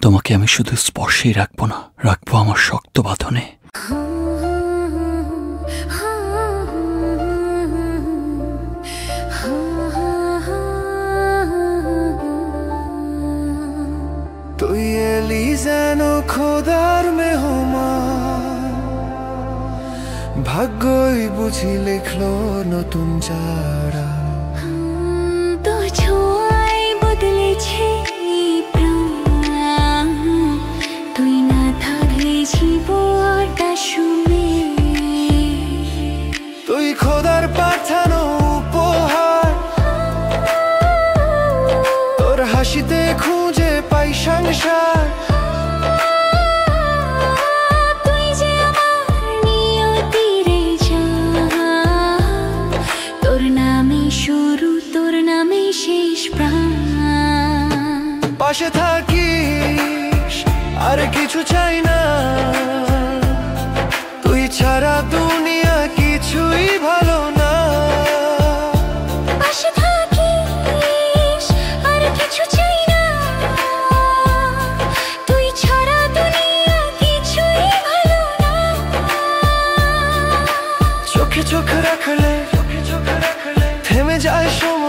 তোমাকে আমি শুধু স্পর্শেই রাখবো না, রাখবো আমার শক্ত বাঁধনে। তুই এলি যেন খোদার মেহমান, ভাগ্যই বুঝি লিখলো নতুন চারা। তো ছোঁয়ায় বদলেছে প্রাণ, তুই না থাকলে জীবনটা শুনে। তুই খোদার পাঠানো উপহার, তোর হাসিতে খুঁজে পাই সংসার। তুই যে আমার নিয়তির জান, তোর নামে শুরু, তোর নামে শেষ প্রাণ। পাশে থাকিস আর কিছু চাই না, তুই ছাড়া দুনিয়া কিছুই ভালো না। পাশে থাকিস আর কিছু চাই না, তুই ছাড়া দুনিয়া কিছুই ভালো না। চোখে চোখ রাখলে থেমে যায় সময়।